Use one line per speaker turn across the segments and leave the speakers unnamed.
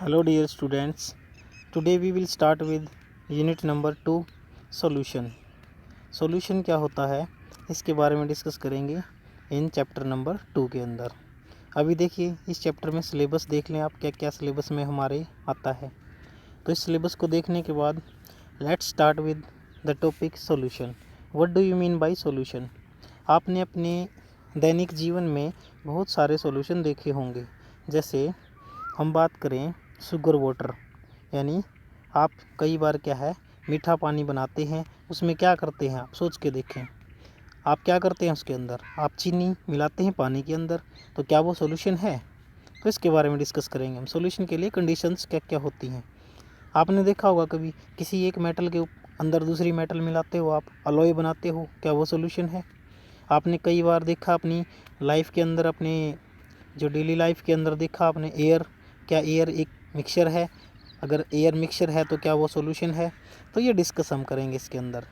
Hello dear students, today we will start with unit number 2 solution. Solution क्या होता है इसके बारे में डिस्कस करेंगे इन चैप्टर नंबर 2 के अंदर। अभी देखिए इस चैप्टर में सिलेबस देख लें आप क्या क्या सिलेबस में हमारे आता है। तो इस सिलेबस को देखने के बाद let's start with the topic solution. What do you mean by solution. आपने अपने दैनिक जीवन में बहुत सारे सॉल्यूशन देखे होंगे। जैसे हम बात करें शुगर वाटर, यानी आप कई बार क्या है मीठा पानी बनाते हैं, उसमें क्या करते हैं आप सोच के देखें। आप क्या करते हैं उसके अंदर, आप चीनी मिलाते हैं पानी के अंदर, तो क्या वो सॉल्यूशन है। तो इसके बारे में डिस्कस करेंगे हम। सॉल्यूशन के लिए कंडीशंस क्या क्या होती हैं। आपने देखा होगा कभी किसी एक मेटल के अंदर दूसरी मेटल मिलाते हो, आप अलॉय बनाते हो, क्या वो सॉल्यूशन है। आपने कई बार देखा अपनी लाइफ के अंदर, अपने जो डेली लाइफ के अंदर देखा आपने एयर, क्या एयर एक मिक्सचर है। अगर एयर मिक्सचर है तो क्या वो सॉल्यूशन है। तो ये डिस्कस हम करेंगे इसके अंदर।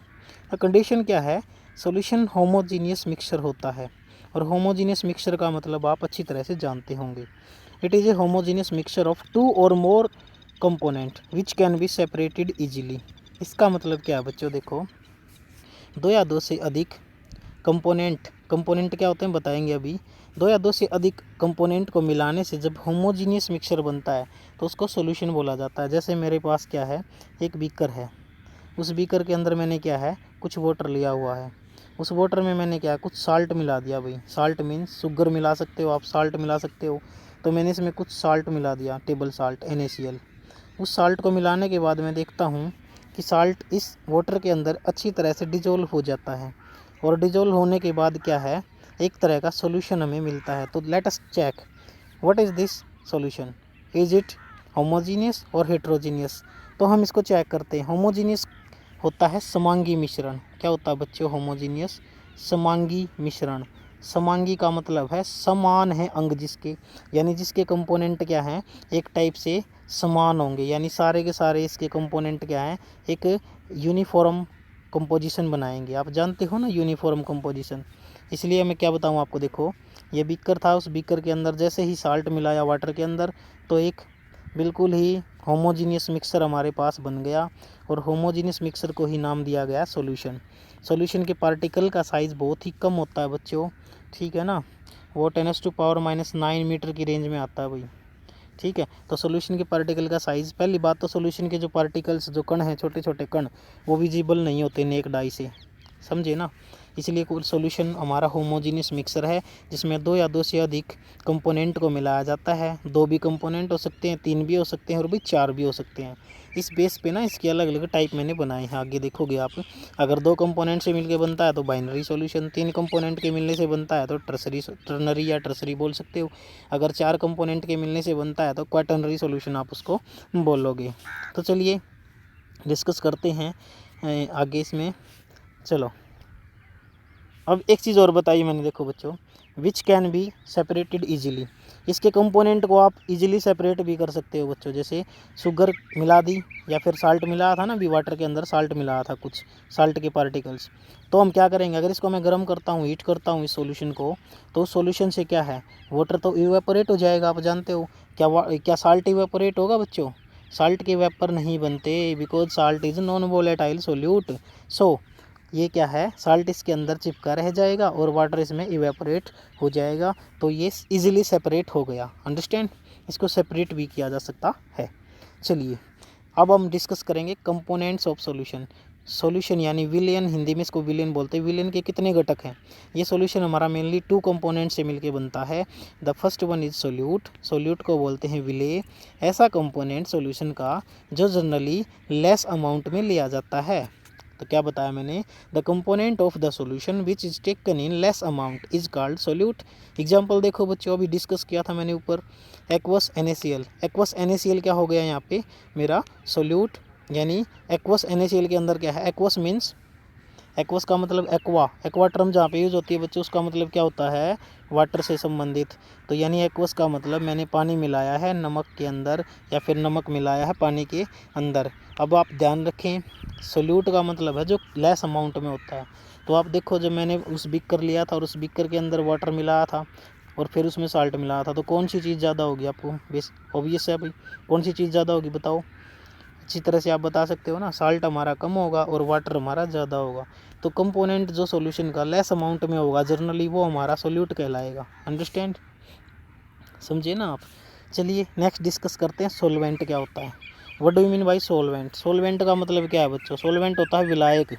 तो कंडीशन क्या है, सॉल्यूशन होमोजीनियस मिक्सचर होता है। और होमोजीनियस मिक्सचर का मतलब आप अच्छी तरह से जानते होंगे। It is a homogeneous mixture of 2 or more component which can be separated easily. इसका मतलब क्या है बच्चों, देखो 2 या 2 से अधिक कंपोनेंट क्या होते हैं बताएंगे अभी। 2 या 2 से अधिक कंपोनेंट को मिलाने से जब होमोजीनियस मिक्सचर बनता है तो उसको सॉल्यूशन बोला जाता है। जैसे मेरे पास क्या है, एक बीकर है, उस बीकर के अंदर मैंने क्या है कुछ वाटर लिया हुआ है, उस वाटर में मैंने क्या कुछ साल्ट मिला दिया। भाई साल्ट मीन्स शुगर मिला सकते हो आप, साल्ट मिला सकते हो। तो मैंने इसमें कुछ साल्ट मिला दिया, टेबल साल्ट NaCl। उस साल्ट को मिलाने के बाद मैं देखता हूँ कि साल्ट इस वाटर के अंदर अच्छी तरह से डिजोल्व हो जाता है। और डिजोल्व होने के बाद क्या है, एक तरह का सॉल्यूशन हमें मिलता है। तो let us check what is this solution, is it homogeneous और हेट्रोजीनियस। तो हम इसको चेक करते हैं। होमोजीनियस होता है समांगी मिश्रण। क्या होता है बच्चों होमोजीनियस, समांगी मिश्रण। समांगी का मतलब है समान है अंग जिसके, यानी जिसके कंपोनेंट क्या हैं एक टाइप से समान होंगे, यानी सारे के सारे इसके कंपोनेंट क्या हैं एक यूनिफॉर्म कंपोजिशन बनाएंगे। आप जानते हो ना यूनिफॉर्म कंपोजिशन। इसलिए मैं क्या बताऊँ आपको, देखो ये बीकर था, उस बीकर के अंदर जैसे ही साल्ट मिलाया वाटर के अंदर तो एक बिल्कुल ही होमोजीनियस मिक्सचर हमारे पास बन गया। और होमोजीनियस मिक्सचर को ही नाम दिया गया सॉल्यूशन। सॉल्यूशन के पार्टिकल का साइज़ बहुत ही कम होता है बच्चों, ठीक है ना। वो 10⁻⁹ मीटर की रेंज में आता है भाई, ठीक है। तो सॉल्यूशन के पार्टिकल का साइज़, पहली बात तो सॉल्यूशन के जो पार्टिकल्स जो कण हैं छोटे छोटे कण, वो विजिबल नहीं होते नेक डाई से, समझे ना। इसलिए कुल सॉल्यूशन हमारा होमोजीनियस मिक्सर है जिसमें 2 या 2 से अधिक कंपोनेंट को मिलाया जाता है। 2 भी कंपोनेंट हो सकते हैं, 3 भी हो सकते हैं और भी 4 भी हो सकते हैं। इस बेस पे ना इसके अलग अलग टाइप मैंने बनाए हैं, आगे देखोगे आप। अगर 2 कंपोनेंट से मिलकर बनता है तो बाइनरी सॉल्यूशन, 3 कंपोनेंट के मिलने से बनता है तो टर्नरी या टर्सरी बोल सकते हो। अगर 4 कंपोनेंट के मिलने से बनता है तो क्वाटर्नरी सॉल्यूशन आप उसको बोलोगे। तो चलिए डिस्कस करते हैं आगे इसमें। चलो अब एक चीज़ और बताई मैंने, देखो बच्चों विच कैन बी सेपरेटेड ईजिली। इसके कंपोनेंट को आप इजीली सेपरेट भी कर सकते हो बच्चों। जैसे शुगर मिला दी या फिर साल्ट मिलाया था ना, अभी वाटर के अंदर साल्ट मिलाया था, कुछ साल्ट के पार्टिकल्स। तो हम क्या करेंगे, अगर इसको मैं गर्म करता हूँ, हीट करता हूँ इस सॉल्यूशन को, तो उस सॉल्यूशन से क्या है वाटर तो इवेपोरेट हो जाएगा। आप जानते हो क्या साल्ट इवेपोरेट होगा बच्चों। साल्ट के वेपर नहीं बनते, because salt is non volatile solute. So ये क्या है, साल्ट इसके अंदर चिपका रह जाएगा और वाटर इसमें इवेपोरेट हो जाएगा। तो ये इजीली सेपरेट हो गया, अंडरस्टैंड। इसको सेपरेट भी किया जा सकता है। चलिए अब हम डिस्कस करेंगे कंपोनेंट्स ऑफ सॉल्यूशन। सॉल्यूशन यानी विलेन, हिंदी में इसको विलेन बोलते हैं। विलेन के कितने घटक हैं। ये सॉल्यूशन हमारा मेनली 2 कंपोनेंट से मिलके बनता है। The first one is solute, solute को बोलते हैं विले। ऐसा कंपोनेंट सॉल्यूशन का जो जनरली लेस अमाउंट में लिया जाता है। तो क्या बताया मैंने, the component of the solution which is taken in less amount is called solute. Example देखो बच्चों, अभी डिस्कस किया था मैंने ऊपर, एक्वस NaCl। एक्वस NaCl क्या हो गया यहाँ पे मेरा सोल्यूट, यानी एक्वस NaCl के अंदर क्या है, एक्वस मीन्स, एक्वस का मतलब एक्वा, एक्वा टर्म जहाँ पे यूज़ होती है बच्चों उसका मतलब क्या होता है, वाटर से संबंधित। तो यानी एक्वस का मतलब मैंने पानी मिलाया है नमक के अंदर, या फिर नमक मिलाया है पानी के अंदर। अब आप ध्यान रखें, सोल्यूट का मतलब है जो लेस अमाउंट में होता है। तो आप देखो जब मैंने उस बीकर लिया था और उस बीकर के अंदर वाटर मिलाया था, और फिर उसमें साल्ट मिलाया था, तो कौन सी चीज़ ज़्यादा होगी? आपको बेस ऑब्वियस है भाई, कौन सी चीज़ ज़्यादा होगी बताओ? अच्छी तरह से आप बता सकते हो ना, साल्ट हमारा कम होगा और वाटर हमारा ज़्यादा होगा। तो कंपोनेंट जो सॉल्यूशन का लेस अमाउंट में होगा जनरली, वो हमारा सोल्यूट कहलाएगा। अंडरस्टैंड, समझिए ना आप। चलिए नेक्स्ट डिस्कस करते हैं सॉल्वेंट क्या होता है। What do you mean by solvent? Solvent का मतलब क्या है बच्चों? सॉल्वेंट होता है विलायक।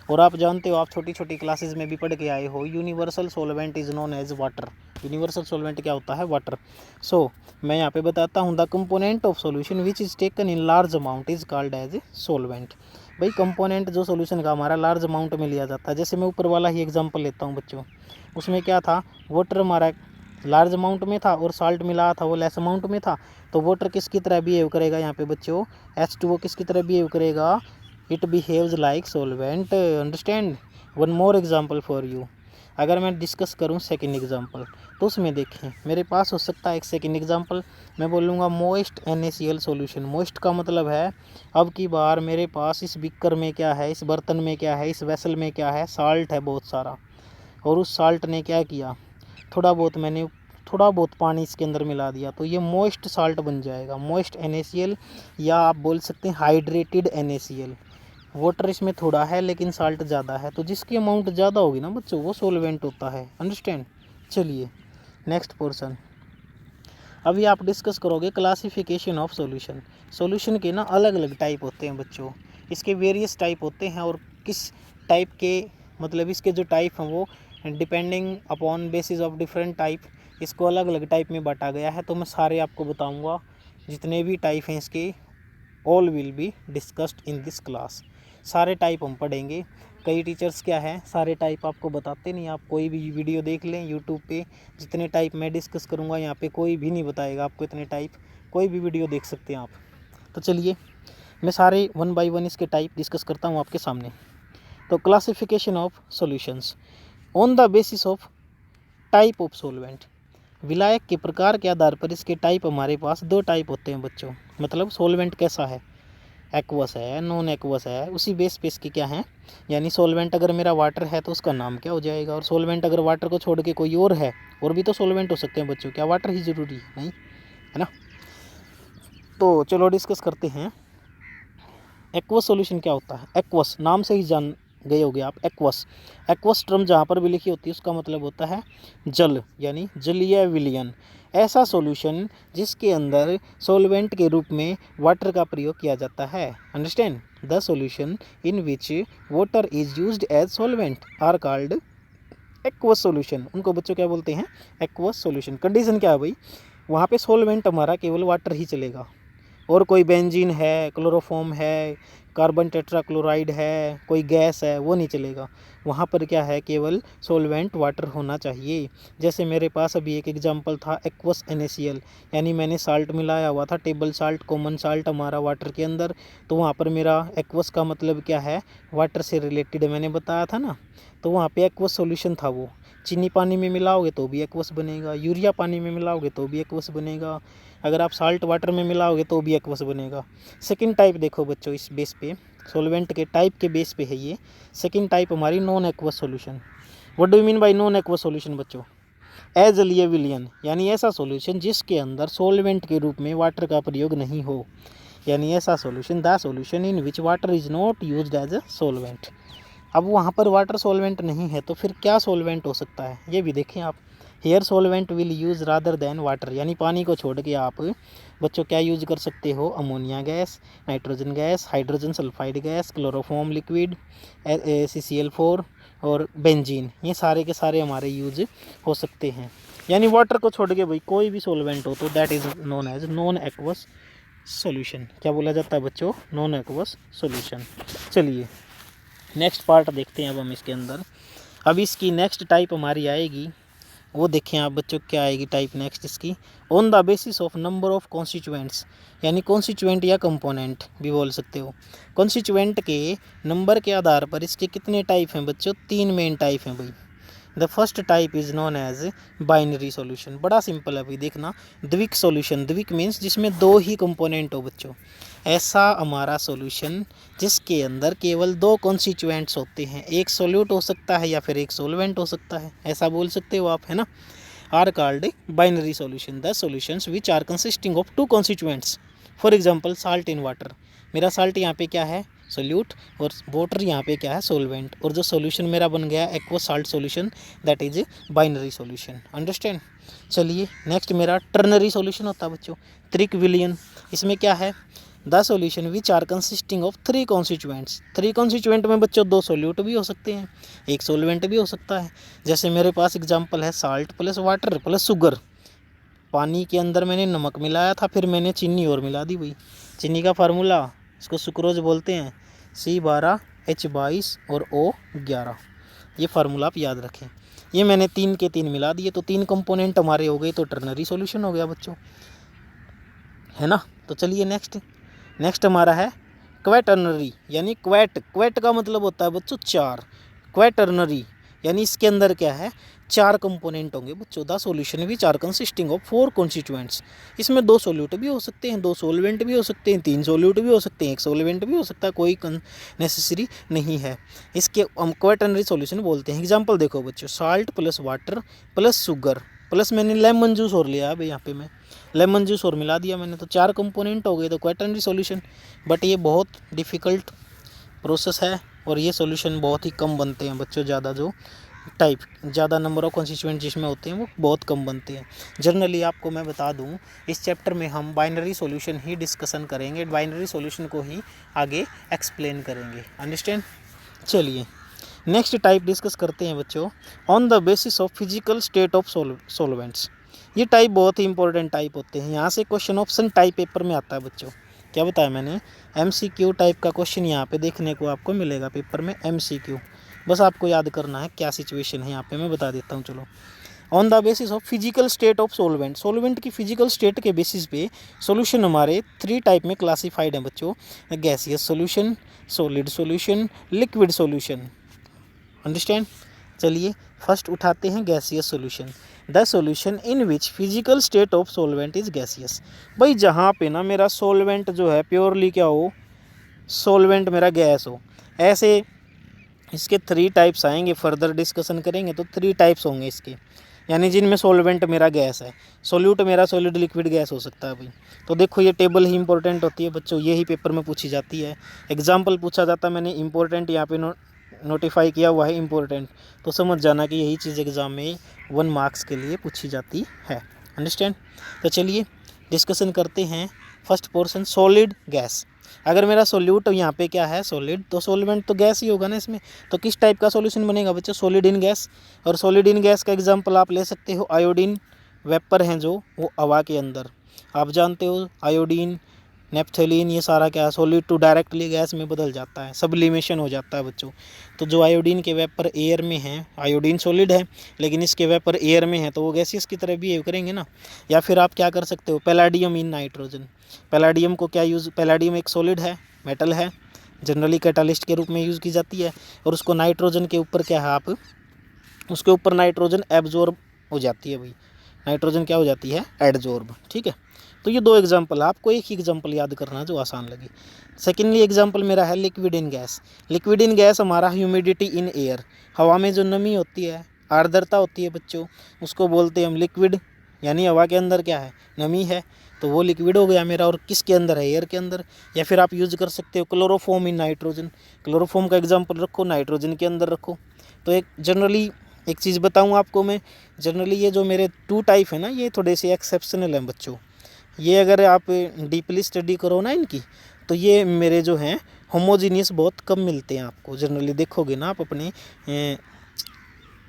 और आप जानते हो, आप छोटी छोटी क्लासेस में भी पढ़ के आए हो, universal solvent is known as water. Universal solvent क्या होता है? वाटर। सो मैं यहाँ पे बताता हूँ, the component of solution which is taken in large amount is called as solvent. भाई कंपोनेंट जो सॉल्यूशन का हमारा लार्ज अमाउंट में लिया जाता है, जैसे मैं ऊपर वाला ही एग्जांपल लेता हूँ बच्चों, उसमें क्या था? वाटर हमारा लार्ज अमाउंट में था और साल्ट मिला था वो लेस अमाउंट में था। तो वाटर किसकी तरह बिहेव करेगा यहाँ पे बच्चों? H2O किसकी तरह बिहेव करेगा? It behaves like solvent. Understand. One more example for you. अगर मैं डिस्कस करूँ सेकेंड एग्जाम्पल, तो उसमें देखें मेरे पास हो सकता है एक सेकेंड एग्जाम्पल, मैं बोलूँगा मोइस्ट NaCl सॉल्यूशन। मोइस्ट का मतलब है अब की बार मेरे पास इस बिकर में क्या है, इस बर्तन में क्या है, इस वेसल में क्या है? साल्ट है बहुत सारा। और उस साल्ट ने क्या किया? मैंने थोड़ा बहुत पानी इसके अंदर मिला दिया, तो ये मोइस्ट साल्ट बन जाएगा, मोइस्ट NaCl, या आप बोल सकते हैं हाइड्रेटेड NaCl। वाटर इसमें थोड़ा है लेकिन साल्ट ज़्यादा है, तो जिसकी अमाउंट ज़्यादा होगी ना बच्चों, वो सॉल्वेंट होता है। अंडरस्टैंड। चलिए नेक्स्ट पोर्शन। अभी आप डिस्कस करोगे क्लासिफिकेशन ऑफ सॉल्यूशन। सॉल्यूशन के ना अलग अलग टाइप होते हैं बच्चों, इसके वेरियस टाइप होते हैं, और किस टाइप के मतलब इसके जो टाइप हैं वो depending upon basis of different type, इसको अलग अलग टाइप में बांटा गया है। तो मैं सारे आपको बताऊंगा, जितने भी टाइप हैं इसके, all will be discussed in this class. सारे टाइप हम पढ़ेंगे। कई टीचर्स क्या है, सारे टाइप आपको बताते नहीं। आप कोई भी वीडियो देख लें यूट्यूब पे, जितने टाइप मैं डिस्कस करूँगा यहाँ पे कोई भी नहीं बताएगा आपको इतने टाइप। कोई भी वीडियो देख सकते हैं आप। तो चलिए मैं सारे वन बाय वन इसके टाइप डिस्कस करता हूँ आपके सामने। तो classification of solutions on the basis of type of solvent. विलायक के प्रकार के आधार पर इसके टाइप हमारे पास दो टाइप होते हैं बच्चों। मतलब सॉल्वेंट कैसा है, एक्वस है, नॉन एक्वस है, उसी बेस पे इसके क्या है। यानी सॉल्वेंट अगर मेरा वाटर है तो उसका नाम क्या हो जाएगा, और सॉल्वेंट अगर वाटर को छोड़ के कोई और है, और भी तो सॉल्वेंट हो सकते हैं बच्चों, क्या वाटर ही ज़रूरी है? नहीं, है ना। तो चलो डिस्कस करते हैं। एक्वस सॉल्यूशन क्या होता है? एक्वस नाम से ही जान गए होगे आप। एक्वस, एक्वस टर्म जहाँ पर भी लिखी होती है उसका मतलब होता है जल, यानी जलीय विलयन। ऐसा सॉल्यूशन जिसके अंदर सॉल्वेंट के रूप में वाटर का प्रयोग किया जाता है। Understand. The solution in which water is used as solvent are called aqueous solution. उनको बच्चों क्या बोलते हैं? Aqueous solution. कंडीशन क्या है भाई? वहाँ पे सॉल्वेंट हमारा केवल वाटर ही चलेगा, और कोई बेंजीन है, क्लोरोफॉर्म है, कार्बन टेट्राक्लोराइड है, कोई गैस है, वो नहीं चलेगा। वहाँ पर क्या है? केवल सॉल्वेंट वाटर होना चाहिए। जैसे मेरे पास अभी एक एग्जांपल था एक्वस NaCl, यानी मैंने साल्ट मिलाया हुआ था, टेबल साल्ट, कॉमन साल्ट हमारा वाटर के अंदर। तो वहाँ पर मेरा एक्वस का मतलब क्या है? वाटर से रिलेटेड मैंने बताया था ना। तो वहाँ पे एक्वस सॉल्यूशन था वो। चीनी पानी में मिलाओगे तो भी एक्वस बनेगा, यूरिया पानी में मिलाओगे तो भी एक्वस बनेगा, अगर आप साल्ट वाटर में मिलाओगे तो भी एक्वस बनेगा। सेकंड टाइप देखो बच्चों, इस बेस पे सॉल्वेंट के टाइप के बेस पे है ये। सेकंड टाइप हमारी non aqueous solution. What do you mean by non aqueous solution बच्चों? एज जलीय विलयन, यानी ऐसा सॉल्यूशन जिसके अंदर सॉल्वेंट के रूप में वाटर का प्रयोग नहीं हो, यानी ऐसा solution, the solution in which water is not used as a solvent. अब वहाँ पर वाटर सॉल्वेंट नहीं है तो फिर क्या सॉल्वेंट हो सकता है, ये भी देखें आप। Here solvent will use rather than water, यानी पानी को छोड़ के आप बच्चों क्या यूज कर सकते हो? Ammonia gas, nitrogen gas, hydrogen sulphide gas, chloroform liquid, CCl4 और बेंजीन, ये सारे के सारे हमारे यूज हो सकते हैं। यानी वाटर को छोड़ के भाई कोई भी सॉल्वेंट हो तो that is known as non aqueous solution. क्या बोला जाता है बच्चों? Non aqueous solution. चलिए नेक्स्ट पार्ट देखते हैं अब हम इसके अंदर। अब इसकी नेक्स्ट टाइप हमारी आएगी, वो देखें आप बच्चों क्या आएगी टाइप नेक्स्ट इसकी। On the basis of number of constituents, यानी कॉन्स्टिट्यूएंट या कंपोनेंट भी बोल सकते हो। कॉन्स्टिट्यूएंट के नंबर के आधार पर इसके कितने टाइप हैं बच्चों? 3 मेन टाइप हैं भाई। The first type is known as binary solution. बड़ा सिंपल है भाई, देखना। द्विक सॉल्यूशन, द्विक मीन्स जिसमें दो ही कंपोनेंट हो बच्चों। ऐसा हमारा सॉल्यूशन जिसके अंदर केवल दो कॉन्स्टिट्यूएंट्स होते हैं, एक सोल्यूट हो सकता है या फिर एक सॉल्वेंट हो सकता है, ऐसा बोल सकते हो आप, है ना। Are called binary solution, the solutions which are consisting of two constituents. For example salt in water, मेरा साल्ट यहाँ पे क्या है सोल्यूट, और वाटर यहाँ पे क्या है सोलवेंट, और जो सॉल्यूशन मेरा बन गया aqua salt solution, that is binary solution. Understand. चलिए नेक्स्ट मेरा टर्नरी सॉल्यूशन होता है बच्चों, त्रिकविलियन। इसमें क्या है, the solution which are consisting of three constituents. Three constituent में बच्चों दो सोल्यूट भी हो सकते हैं, एक सोलवेंट भी हो सकता है। जैसे मेरे पास एग्जांपल है salt plus water plus sugar. पानी के अंदर मैंने नमक मिलाया था, फिर मैंने चीनी और मिला दी। भाई चीनी का फार्मूला, इसको सुक्रोज बोलते हैं, C12H22 और O11। ये फार्मूला आप याद रखें। ये मैंने 3 के 3 मिला दिए, तो 3 कंपोनेंट हमारे हो गए, तो टर्नरी सॉल्यूशन हो गया बच्चों, है ना। तो चलिए नेक्स्ट हमारा है क्वैटर्नरी, यानी क्वैट का मतलब होता है बच्चों चार। क्वैटर्नरी यानी इसके अंदर क्या है, चार कंपोनेंट होंगे बच्चों। The solution which are consisting of 4 constituents. इसमें 2 सोल्यूट भी हो सकते हैं, 2 सोलवेंट भी हो सकते हैं, 3 सोल्यूट भी हो सकते हैं, 1 सोलवेंट भी हो सकता है, कोई नेसेसरी नहीं है। इसके हम क्वैटर्नरी सॉल्यूशन बोलते हैं। एग्जांपल देखो बच्चों, salt plus water plus sugar plus मैंने लेमन जूस और लिया है। भाई यहाँ पे मैं लेमन जूस और मिला दिया मैंने, तो 4 कंपोनेंट हो गए, तो क्वैटर्नरी सॉल्यूशन। बट ये बहुत डिफ़िकल्ट प्रोसेस है, और ये सॉल्यूशन बहुत ही कम बनते हैं बच्चों। ज़्यादा नंबर ऑफ कॉन्स्टिट्यूएंट जिसमें होते हैं वो बहुत कम बनते हैं। जनरली आपको मैं बता दूं, इस चैप्टर में हम बाइनरी सॉल्यूशन ही डिस्कशन करेंगे, बाइनरी सॉल्यूशन को ही आगे एक्सप्लेन करेंगे। अंडरस्टैंड। चलिए नेक्स्ट टाइप डिस्कस करते हैं बच्चों, on the basis of physical state of solvents. ये टाइप बहुत ही इंपॉर्टेंट टाइप होते हैं। यहाँ से क्वेश्चन ऑप्शन टाइप पेपर में आता है बच्चों। क्या बताया मैंने, MCQ टाइप का क्वेश्चन यहाँ पे देखने को आपको मिलेगा पेपर में, MCQ। बस आपको याद करना है क्या सिचुएशन है, यहाँ पे मैं बता देता हूँ। चलो, on the basis of physical state of solvent, solvent की फिजिकल स्टेट के बेसिस पे सॉल्यूशन हमारे 3 टाइप में क्लासिफाइड हैं बच्चों, gaseous solution, solid solution, liquid solution. Understand. चलिए फर्स्ट उठाते हैं gaseous solution, the solution in which physical state of solvent is gaseous. भाई जहाँ पे ना मेरा सॉल्वेंट जो है प्योरली क्या हो, सॉल्वेंट मेरा गैस हो, ऐसे इसके 3 टाइप्स आएंगे। फर्दर डिस्कशन करेंगे तो 3 टाइप्स होंगे इसके, यानी जिनमें सॉल्वेंट मेरा गैस है, सोल्यूट मेरा सॉलिड लिक्विड गैस हो सकता है। भाई तो देखो ये टेबल ही इंपॉर्टेंट होती है बच्चों, ये ही पेपर में पूछी जाती है। एग्जाम्पल पूछा जाता है, मैंने इंपॉर्टेंट यहाँ पे नोटिफाई किया हुआ है इंपॉर्टेंट, तो समझ जाना कि यही चीज़ एग्ज़ाम में 1 मार्क्स के लिए पूछी जाती है। अंडरस्टैंड। तो चलिए डिस्कशन करते हैं फर्स्ट पोर्शन, सॉलिड गैस। अगर मेरा सोल्यूट यहाँ पे क्या है सॉलिड, तो सॉल्वेंट तो गैस ही होगा ना इसमें, तो किस टाइप का सॉल्यूशन बनेगा बच्चों, सॉलिड इन गैस। और सॉलिड इन गैस का एग्जांपल आप ले सकते हो, आयोडीन वेपर हैं जो वो हवा के अंदर, आप जानते हो आयोडीन, नेप्थलीन, ये सारा क्या है सॉलिड टू डायरेक्टली गैस में बदल जाता है, सब्लिमेशन हो जाता है बच्चों। तो जो आयोडीन के वेपर एयर में हैं, आयोडीन सॉलिड है लेकिन इसके वेपर एयर में है, तो वो गैसियस की तरह बिहेव करेंगे ना। या फिर आप क्या कर सकते हो, पैलाडियम इन नाइट्रोजन। पैलाडियम को क्या यूज़, पैलाडियम एक सॉलिड है, मेटल है, जनरली कैटालिस्ट के रूप में यूज़ की जाती है, और उसको नाइट्रोजन के ऊपर क्या है, आप उसके ऊपर नाइट्रोजन एब्जॉर्ब हो जाती है। भाई नाइट्रोजन क्या हो जाती है, एडजॉर्ब। ठीक है, तो ये 2 एग्जाम्पल, आपको एक ही एग्जाम्पल याद करना है जो आसान लगे। सेकेंडली एग्जाम्पल मेरा है liquid in gas. Liquid in gas हमारा ह्यूमिडिटी इन एयर, हवा में जो नमी होती है, आर्द्रता होती है बच्चों, उसको बोलते हैं हम लिक्विड, यानी हवा के अंदर क्या है, नमी है, तो वो लिक्विड हो गया मेरा। और किसके अंदर है, एयर के अंदर। या फिर आप यूज़ कर सकते हो क्लोरोफॉर्म इन नाइट्रोजन, क्लोरोफॉर्म का एग्जाम्पल रखो, नाइट्रोजन के अंदर रखो। तो एक जनरली एक चीज़ बताऊँ आपको मैं, जनरली ये जो मेरे 2 टाइप है ना, ये थोड़े से एक्सेप्शनल हैं बच्चों। ये अगर आप डीपली स्टडी करो ना इनकी, तो ये मेरे जो हैं होमोजीनियस बहुत कम मिलते हैं आपको। जनरली देखोगे ना आप अपने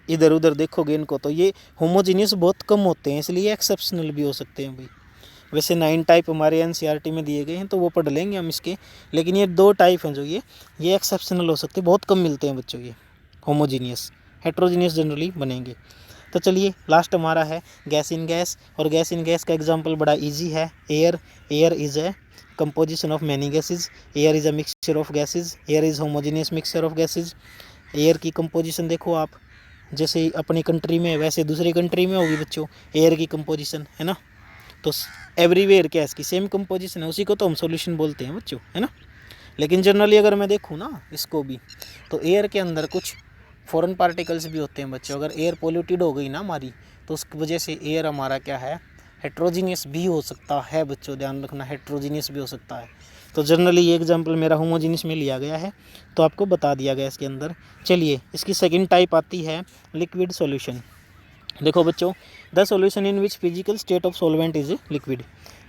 इधर उधर देखोगे इनको, तो ये होमोजीनियस बहुत कम होते हैं, इसलिए एक्सेप्शनल भी हो सकते हैं। भाई वैसे 9 टाइप हमारे NCERT में दिए गए हैं, तो वो पढ़ लेंगे हम इसके, लेकिन ये 2 टाइप हैं जो ये एक्सेप्शनल हो सकते हैं, बहुत कम मिलते हैं बच्चों ये होमोजीनियस। हेट्रोजीनियस जनरली बनेंगे। तो चलिए लास्ट हमारा है गैस इन गैस, और गैस इन गैस का एग्जांपल बड़ा इजी है, air. Air is a composition of many gases, air is a mixture of gases, air is homogeneous mixture of gases. Air की कंपोजिशन देखो आप, जैसे अपनी कंट्री में वैसे दूसरी कंट्री में होगी बच्चों एयर की कंपोजिशन, है ना। तो एवरीवेयर क्या है इसकी सेम कंपोजिशन है, उसी को तो हम सॉल्यूशन बोलते हैं बच्चों, है ना। लेकिन जनरली अगर मैं देखूँ ना इसको भी, तो एयर के अंदर कुछ फॉरेन पार्टिकल्स भी होते हैं बच्चों। अगर एयर पोल्यूटेड हो गई ना हमारी, तो उस वजह से एयर हमारा क्या है, हेट्रोजीनियस भी हो सकता है बच्चों, ध्यान रखना, हेट्रोजीनियस भी हो सकता है। तो जनरली ये एग्जाम्पल मेरा होमोजीनियस में लिया गया है, तो आपको बता दिया गया इसके अंदर। चलिए इसकी सेकंड टाइप आती है लिक्विड सॉल्यूशन। देखो बच्चों, the solution in which physical state of solvent is liquid,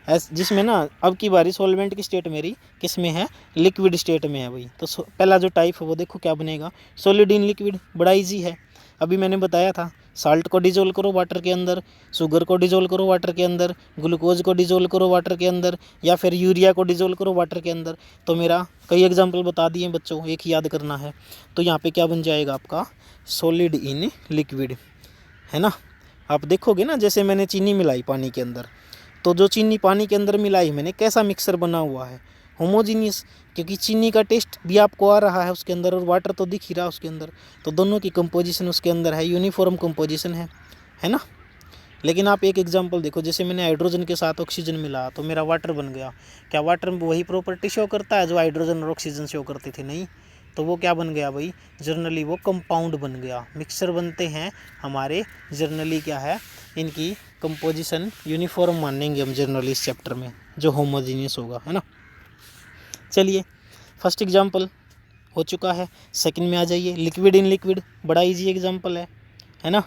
जिसमें ना अब की बारी सॉल्वेंट की स्टेट मेरी किस में है, लिक्विड स्टेट में है भाई। तो पहला जो टाइप है वो देखो क्या बनेगा, सॉलिड इन लिक्विड, बड़ा इजी है। अभी मैंने बताया था, साल्ट को डिजोल्व करो वाटर के अंदर, शुगर को डिजोल्व करो वाटर के अंदर, ग्लूकोज को डिजोल्व करो वाटर के अंदर, या फिर यूरिया को डिजोल्व करो वाटर के अंदर। तो मेरा कई एग्जाम्पल बता दिए बच्चों, एक ही याद करना है। तो यहाँ पे क्या बन जाएगा आपका, सॉलिड इन लिक्विड, है ना। आप देखोगे ना, जैसे मैंने चीनी मिलाई पानी के अंदर, तो जो चीनी पानी के अंदर मिलाई मैंने, कैसा मिक्सर बना हुआ है, होमोजीनियस, क्योंकि चीनी का टेस्ट भी आपको आ रहा है उसके अंदर और वाटर तो दिख ही रहा है उसके अंदर, तो दोनों की कंपोजिशन उसके अंदर है, यूनिफॉर्म कंपोजिशन है ना। लेकिन आप एक एग्जांपल देखो, जैसे मैंने हाइड्रोजन के साथ ऑक्सीजन मिला तो मेरा वाटर बन गया। क्या वाटर में वही प्रॉपर्टी शो करता है जो हाइड्रोजन और ऑक्सीजन शो करती थी? नहीं। तो वो क्या बन गया भाई, जर्नली वो कंपाउंड बन गया। मिक्सर बनते हैं हमारे, जर्नली क्या है, इनकी कंपोजिशन यूनिफॉर्म मानेंगे हम जर्नली इस चैप्टर में, जो होमोजीनियस होगा, है ना। चलिए फर्स्ट एग्जांपल हो चुका है, सेकंड में आ जाइए, लिक्विड इन लिक्विड, बड़ा इजी एग्जांपल है ना।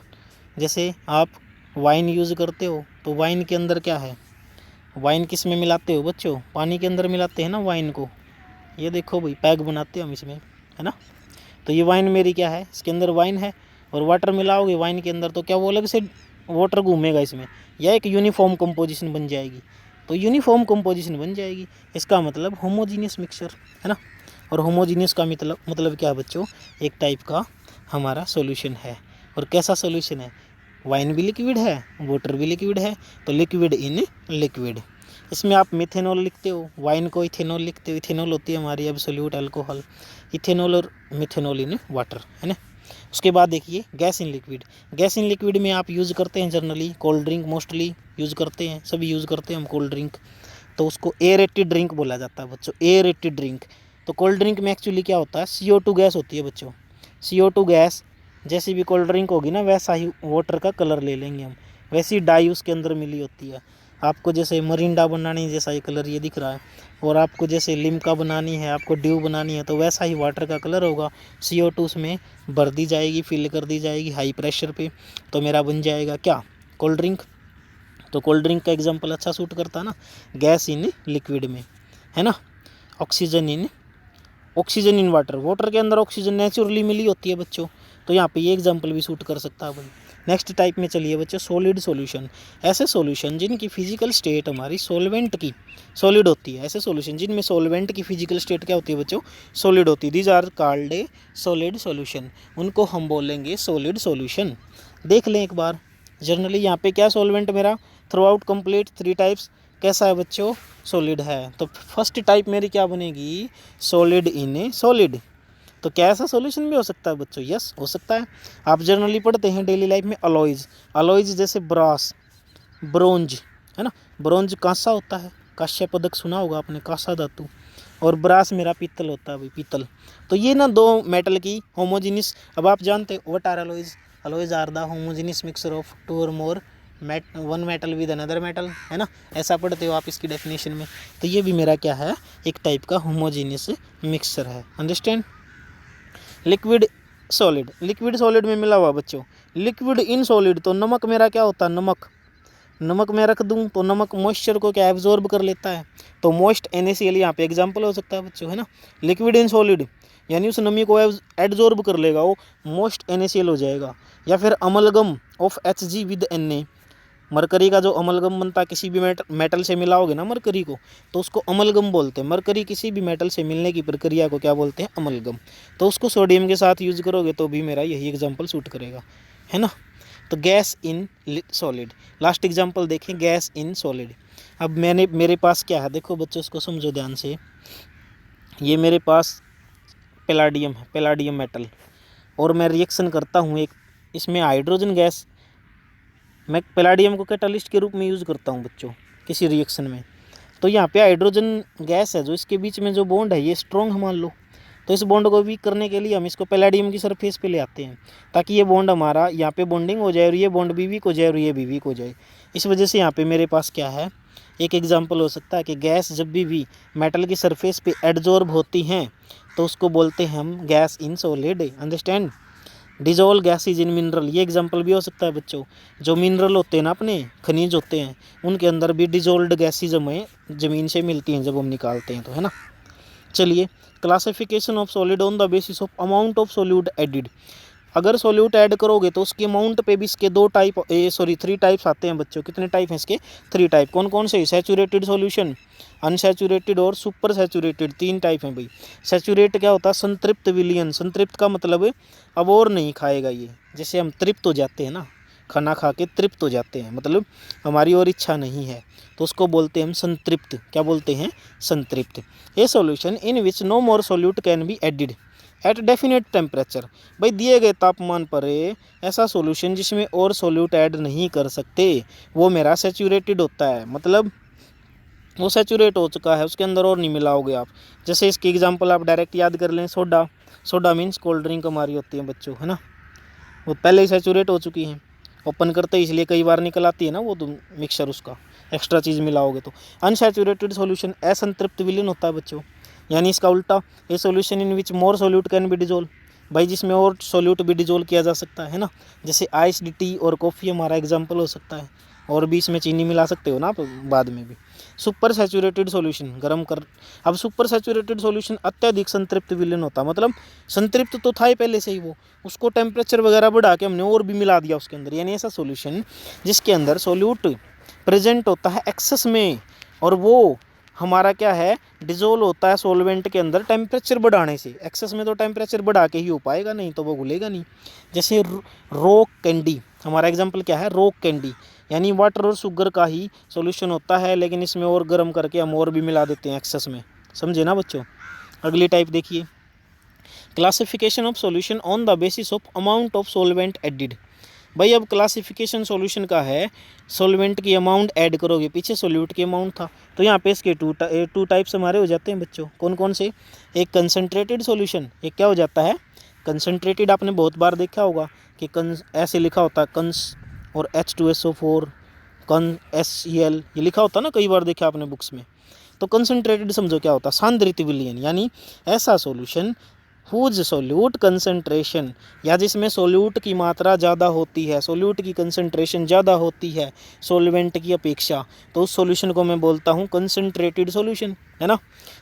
जैसे आप वाइन यूज़ करते हो, तो वाइन के अंदर क्या है, वाइन किस में मिलाते हो बच्चों, पानी के अंदर मिलाते हैं ना वाइन को। ये देखो भाई, पैग बनाते हैं हम इसमें, है ना। तो ये वाइन मेरी क्या है, इसके अंदर वाइन है और वाटर मिलाओगे वाइन के अंदर, तो क्या वो अलग से वाटर घूमेगा इसमें, या एक यूनिफॉर्म कंपोजिशन बन जाएगी। तो यूनिफॉर्म कंपोजिशन बन जाएगी, इसका मतलब होमोजीनियस मिक्सचर, है ना। और होमोजीनियस का मतलब क्या है बच्चों, एक टाइप का हमारा सॉल्यूशन है। और कैसा सॉल्यूशन है, वाइन भी लिक्विड है, वाटर भी लिक्विड है, तो लिक्विड इन लिक्विड। इसमें आप मिथेनॉल लिखते हो, वाइन को इथेनॉल लिखते हो, इथेनॉल होती है हमारी एब्सोल्यूट अल्कोहल, इथेनॉल और मिथेनॉल इन वाटर, है ना। उसके बाद देखिए gas in liquid, gas in liquid में आप यूज़ करते हैं generally cold drink, mostly use करते हैं, सभी यूज़ करते हैं हम कोल्ड ड्रिंक। तो उसको एयरेटेड ड्रिंक बोला जाता है बच्चों, एयरेटेड ड्रिंक। तो कोल्ड ड्रिंक में एक्चुअली क्या होता है, CO2 गैस होती है बच्चों। CO2 गैस जैसी भी कोल्ड ड्रिंक होगी ना, वैसा ही वाटर का कलर ले लेंगे हम, वैसी डाई उसके अंदर मिली होती है। आपको जैसे मरिंडा बनानी है, जैसा ये कलर ये दिख रहा है, और आपको जैसे लिम्का बनानी है, आपको ड्यू बनानी है, तो वैसा ही वाटर का कलर होगा। CO2 उसमें भर दी जाएगी, फिल कर दी जाएगी हाई प्रेशर पे, तो मेरा बन जाएगा क्या, कोल्ड ड्रिंक। तो कोल्ड ड्रिंक का एग्जांपल अच्छा सूट करता है ना, गैस इन लिक्विड में, है ना। ऑक्सीजन इन वाटर, वाटर के अंदर ऑक्सीजन नेचुरली मिली होती है बच्चों, तो यहाँ पे ये एग्जांपल भी सूट कर सकता है भाई। नेक्स्ट टाइप में चलिए बच्चों, सॉलिड सॉल्यूशन, ऐसे सॉल्यूशन जिनकी फिजिकल स्टेट हमारी सॉल्वेंट की सॉलिड होती है, ऐसे सॉल्यूशन जिनमें सॉल्वेंट की फिजिकल स्टेट क्या होती है बच्चों, सॉलिड होती है, these are called a solid solution, उनको हम बोलेंगे सॉलिड सॉल्यूशन। देख लें एक बार, जनरली यहाँ पे क्या सॉल्वेंट मेरा थ्रू आउट कंप्लीट 3 टाइप्स कैसा है बच्चों, सॉलिड है। तो फर्स्ट टाइप मेरी क्या बनेगी, सॉलिड इन सॉलिड। तो क्या ऐसा सॉल्यूशन भी हो सकता है बच्चों, यस हो सकता है। आप जनरली पढ़ते हैं डेली लाइफ में अलॉयज जैसे ब्रास, ब्रोंज, है ना। ब्रोंज कांसा होता है, कांस्य पदक सुना होगा आपने, कांसा धातु, और ब्रास मेरा पीतल होता है भाई, पीतल। तो ये ना दो मेटल की होमोजीनियस, अब आप जानते हो what are alloys are the homogeneous mixture of 2 or more one metal with another metal, है ना, ऐसा पढ़ते हो आप इसकी डेफिनेशन में। तो ये भी मेरा क्या है, एक टाइप का होमोजीनियस मिक्सचर है, अंडरस्टैंड। लिक्विड सॉलिड में मिला हुआ बच्चों, लिक्विड इन सॉलिड, तो नमक मेरा क्या होता है, नमक मैं रख दूं तो नमक मॉइस्चर को क्या एब्जॉर्ब कर लेता है, तो मोस्ट NaCl यहाँ पे एग्जांपल हो सकता है बच्चों, है ना। लिक्विड इन सॉलिड यानी उस नमी को एब्जॉर्ब कर लेगा, वो मोस्ट NaCl हो जाएगा। या फिर amalgam of Hg with Na, mercury का जो अमलगम बनता है, किसी भी मेटल से मिलाओगे ना मरकरी को, तो उसको अमलगम बोलते हैं। मरकरी किसी भी मेटल से मिलने की प्रक्रिया को क्या बोलते हैं, अमलगम। तो उसको सोडियम के साथ यूज करोगे तो भी मेरा यही एग्जांपल सूट करेगा, है ना। तो gas in solid, last example देखें, गैस इन सॉलिड। अब मेरे पास क्या है, देखो बच्चों इसको समझो ध्यान से, ये मेरे पास पैलाडियम है, पैलाडियम मेटल, और मैं रिएक्शन करता हूँ एक, इसमें हाइड्रोजन गैस, मैं पैलाडियम को कैटालिस्ट के रूप में यूज़ करता हूँ बच्चों किसी रिएक्शन में। तो यहाँ पे हाइड्रोजन गैस है, जो इसके बीच में जो बॉन्ड है ये स्ट्रॉन्ग मान लो, तो इस बॉन्ड को वीक करने के लिए हम इसको पैलेडियम की सरफेस पे ले आते हैं ताकि ये बॉन्ड हमारा यहाँ पे बॉन्डिंग हो जाए और ये बॉन्ड भी वीक हो जाए और ये भी वीक हो जाए। इस वजह से यहाँ पे मेरे पास क्या है, एक एग्जाम्पल हो सकता है कि गैस जब भी मेटल की सरफेस पे एडजॉर्ब होती हैं तो उसको बोलते हैं हम gas in solid. Understand. Dissolve gases in mineral, ये एग्जांपल भी हो सकता है बच्चों। जो मिनरल होते हैं ना, अपने खनिज होते हैं, उनके अंदर भी डिजोल्व्ड गैसेज हमें ज़मीन से मिलती हैं जब हम निकालते हैं तो, है ना। चलिए, classification of solid on the basis of amount of solute added. अगर सॉल्यूट ऐड करोगे तो उसके अमाउंट पे भी इसके थ्री टाइप्स आते हैं बच्चों। कितने टाइप हैं इसके? 3 टाइप। कौन कौन से? सैचुरेटेड सॉल्यूशन, अनसैचुरेटेड और सुपर सैचुरेटेड, 3 टाइप हैं भाई। सैचुरेट क्या होता है? संतृप्त विलयन। संतृप्त का मतलब अब और नहीं खाएगा ये, जैसे हम तृप्त हो जाते हैं ना, खाना खा के तृप्त हो जाते हैं, मतलब हमारी और इच्छा नहीं है, तो उसको बोलते हैं हम संतृप्त। क्या बोलते हैं? संतृप्त। A solution in which no more solute can be added at definite temperature. भाई दिए गए तापमान पर ऐसा सॉल्यूशन जिसमें और सॉल्यूट ऐड नहीं कर सकते वो मेरा सैचुरेटेड होता है, मतलब वो सैचुरेट हो चुका है, उसके अंदर और नहीं मिलाओगे आप। जैसे इसकी एग्जांपल आप डायरेक्ट याद कर लें, soda. Soda means cold drink हमारी होती है बच्चों, है ना। वो पहले ही सैचुरेट हो चुकी हैं, ओपन करते ही इसलिए कई बार निकल आती है ना वो, तो मिक्सचर उसका एक्स्ट्रा चीज़ मिलाओगे तो। अनसैचुरेटेड सॉल्यूशन असंतृप्त विलीन होता है बच्चों, यानी इसका उल्टा। ए solution in which more solute can B dissolve, भाई जिसमें और सॉल्यूट भी डिजोल्व किया जा सकता है ना। जैसे आइस्ड टी और कॉफ़ी हमारा एग्जाम्पल हो सकता है, और भी इसमें चीनी मिला सकते हो ना आप बाद में भी। सुपर सैचुरेटेड सॉल्यूशन गर्म कर। अब सुपर सैचुरेटेड सॉल्यूशन अत्यधिक संतृप्त विलीन होता है, मतलब संतृप्त तो था ही पहले से ही वो, उसको टेम्परेचर वगैरह बढ़ा के हमने और भी मिला दिया उसके अंदर, यानी ऐसा सॉल्यूशन जिसके अंदर सॉल्यूट प्रेजेंट होता है एक्सेस में, और वो हमारा क्या है, डिजोल्व होता है सॉल्वेंट के अंदर टेम्परेचर बढ़ाने से। एक्सेस में तो टेम्परेचर बढ़ा के ही हो पाएगा, नहीं तो वो घुलेगा नहीं। जैसे रॉक कैंडी, हमारा एग्जांपल क्या है? रॉक कैंडी, यानी वाटर और शुगर का ही सॉल्यूशन होता है, लेकिन इसमें और गर्म करके हम और भी मिला देते हैं एक्सेस में। समझे ना बच्चों। अगली टाइप देखिए, classification of solution on the basis of amount of solvent added. भाई अब क्लासिफिकेशन सॉल्यूशन का है, सॉल्वेंट की अमाउंट ऐड करोगे, पीछे सॉल्यूट की अमाउंट था, तो यहाँ पे इसके टू टाइप्स हमारे हो जाते हैं बच्चों। कौन कौन से? एक कंसनट्रेटेड सॉल्यूशन, एक क्या हो जाता है? कंसनट्रेटेड। आपने बहुत बार देखा होगा कि ऐसे लिखा होता है कंस और H2SO4 कन SCl, ये लिखा होता है ना, कई बार देखा आपने बुक्स में। तो कंसनट्रेटेड समझो क्या होता है? सांद्रित विलयन, यानी ऐसा सॉल्यूशन हुज सोल्यूट कंसंट्रेशन, या जिसमें सोल्यूट की मात्रा ज़्यादा होती है, सोल्यूट की कंसंट्रेशन ज़्यादा होती है सॉल्वेंट की अपेक्षा, तो उस सॉल्यूशन को मैं बोलता हूँ कंसंट्रेटेड सॉल्यूशन, है ना।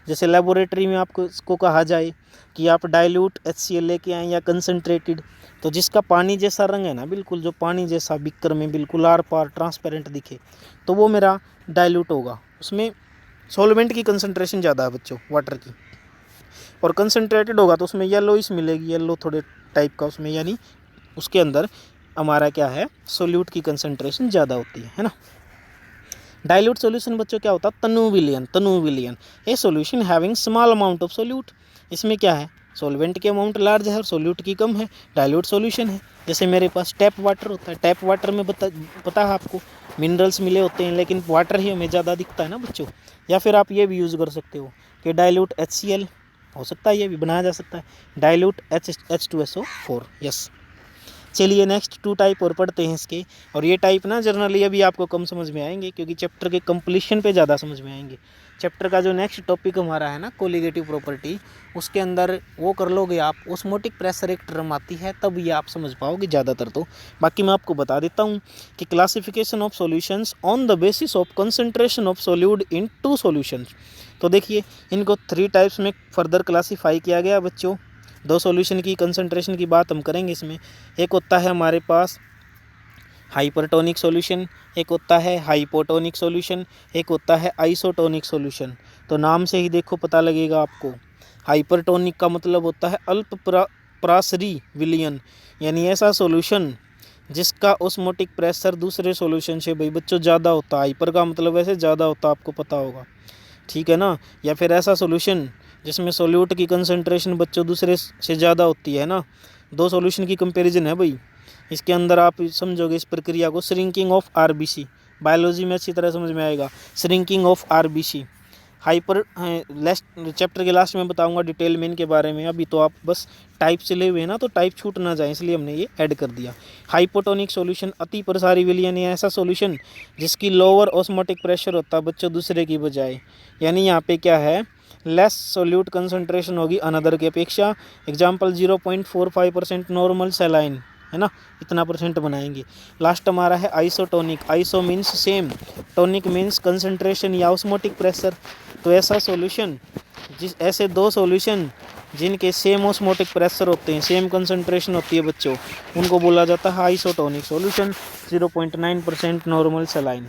जैसे लेबोरेटरी में आपको इसको कहा जाए कि आप डाइल्यूट HCl लेके आएँ या कंसंट्रेटेड, तो जिसका पानी जैसा रंग है ना, बिल्कुल जो पानी जैसा बिक्कर में बिल्कुल आर पार ट्रांसपेरेंट दिखे, तो वो मेरा डाइल्यूट होगा। उसमें सॉल्वेंट की कंसंट्रेशन ज़्यादा है बच्चों, वाटर की। और कंसंट्रेटेड होगा तो उसमें येलोइश मिलेगी, येलो थोड़े टाइप का उसमें, यानी उसके अंदर हमारा क्या है, सोल्यूट की कंसंट्रेशन ज़्यादा होती है ना। डाइल्यूट सॉल्यूशन बच्चों क्या होता है? तनु विलियन। A solution having small amount of solute. इसमें क्या है, सॉल्वेंट की अमाउंट लार्ज है और सोल्यूट की कम है, डाइल्यूट सॉल्यूशन है। जैसे मेरे पास टैप वाटर होता है, टैप वाटर में पता है आपको मिनरल्स मिले होते हैं, लेकिन वाटर ही हमें ज़्यादा दिखता है ना बच्चों। या फिर आप ये भी यूज़ कर सकते हो कि डाइल्यूट HCl हो सकता है, ये भी बनाया जा सकता है, डाइल्यूट H2SO4। यस। चलिए नेक्स्ट 2 टाइप और पढ़ते हैं इसके, और ये टाइप ना जनरली अभी आपको कम समझ में आएंगे, क्योंकि चैप्टर के कंप्लीशन पे ज़्यादा समझ में आएंगे। चैप्टर का जो नेक्स्ट टॉपिक हमारा है ना, कोलिगेटिव प्रॉपर्टी, उसके अंदर वो कर लोगे आप, ऑस्मोटिक प्रेशर एक टर्म आती है, तब ये आप समझ पाओगे ज़्यादातर। तो बाकी मैं आपको बता देता हूँ कि classification of solutions on the basis of concentration of solute in 2 solutions. तो देखिए इनको 3 टाइप्स में फर्दर क्लासीफाई किया गया बच्चों। 2 सॉल्यूशन की कंसंट्रेशन की बात हम करेंगे इसमें। एक होता है हमारे पास हाइपरटोनिक सॉल्यूशन, एक होता है हाइपोटोनिक सॉल्यूशन, एक होता है आइसोटोनिक सॉल्यूशन। तो नाम से ही देखो पता लगेगा आपको। हाइपरटोनिक का मतलब होता है अल्प प्रासरी विलयन, यानी ऐसा सॉल्यूशन जिसका ऑस्मोटिक प्रेशर दूसरे सॉल्यूशन से भाई बच्चों ज़्यादा होता है। हाइपर का मतलब वैसे ज़्यादा होता, आपको पता होगा, ठीक है ना। या फिर ऐसा सॉल्यूशन जिसमें सॉल्यूट की कंसंट्रेशन बच्चों दूसरे से ज़्यादा होती है ना। 2 सॉल्यूशन की कंपैरिजन है भाई, इसके अंदर आप समझोगे इस प्रक्रिया को, श्रिंकिंग ऑफ RBC, बायोलॉजी में अच्छी तरह समझ में आएगा। Shrinking of RBC, hyper last chapter के लास्ट में बताऊंगा डिटेल में इनके बारे में। अभी तो आप बस टाइप से ले हुए हैं ना, तो टाइप छूट ना जाए इसलिए हमने ये ऐड कर दिया। हाइपोटोनिक सॉल्यूशन, अति प्रसारी विलयन, या ऐसा सॉल्यूशन जिसकी लोअर ऑस्मोटिक प्रेशर होता है बच्चों दूसरे की बजाय, यानी यहाँ पे क्या है, लेस सोल्यूट कंसंट्रेशन होगी अनदर की अपेक्षा। एग्जाम्पल 0.45% नॉर्मल सैलाइन, है ना, इतना परसेंट बनाएंगे। लास्ट हमारा है isotonic. Iso means same, tonic means concentration या ऑस्मोटिक प्रेशर। तो ऐसा सॉल्यूशन ऐसे दो सॉल्यूशन जिनके सेम ऑस्मोटिक प्रेशर होते हैं, सेम कंसंट्रेशन होती है बच्चों, उनको बोला जाता है आइसोटोनिक सॉल्यूशन। 0.9% normal saline.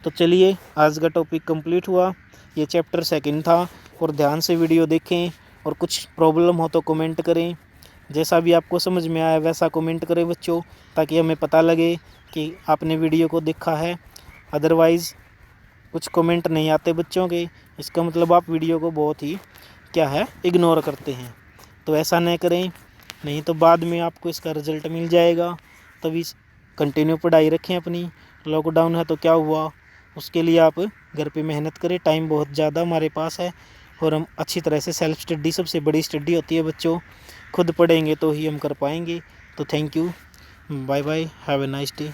तो चलिए आज का टॉपिक कंप्लीट हुआ। ये चैप्टर सेकंड था, और ध्यान से वीडियो देखें, और कुछ प्रॉब्लम हो तो कमेंट करें। जैसा भी आपको समझ में आया वैसा कमेंट करें बच्चों, ताकि हमें पता लगे कि आपने वीडियो को देखा है। अदरवाइज़ कुछ कमेंट नहीं आते बच्चों के, इसका मतलब आप वीडियो को बहुत ही क्या है, इग्नोर करते हैं। तो ऐसा न करें, नहीं तो बाद में आपको इसका रिज़ल्ट मिल जाएगा। तभी कंटिन्यू पढ़ाई रखें अपनी। लॉकडाउन है तो क्या हुआ, उसके लिए आप घर पे मेहनत करें। टाइम बहुत ज़्यादा हमारे पास है, और हम अच्छी तरह से सेल्फ स्टडी सबसे बड़ी स्टडी होती है बच्चों, खुद पढ़ेंगे तो ही हम कर पाएंगे। तो thank you, bye bye, have a nice day.